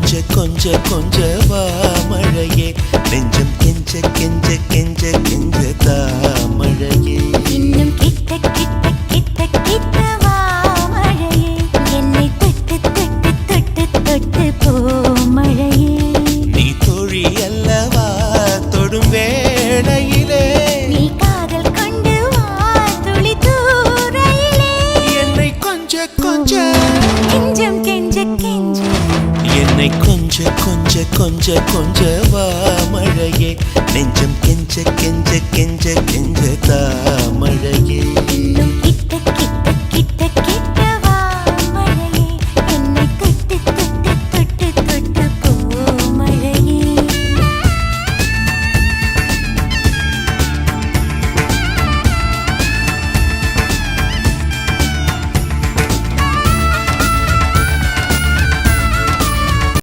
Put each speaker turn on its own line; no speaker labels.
கொஞ்ச கொஞ்ச வா மழையே நெஞ்சம் கெஞ்ச கெஞ்ச கெஞ்ச கெஞ்ச தா மழையே
இன்னும் கிட்ட கிட்ட கிட்ட கிட்ட வா மழையே என்னை தொட்டு தொட்டு தொட்டு தொட்டு போ மழையே
நீ தோழி அல்லவா தொடும் வேளையிலே
நீ காதல் கொண்டு வா துளி தூரையிலே
என்னை கொஞ்ச கொஞ்ச
கெஞ்சம் கெஞ்ச கெஞ்ச
என்னை கொஞ்ச கொஞ்ச கொஞ்ச கொஞ்ச வா மழையே நெஞ்சம் கெஞ்ச கெஞ்ச கெஞ்ச கெஞ்ச தா மழையே
இன்னும்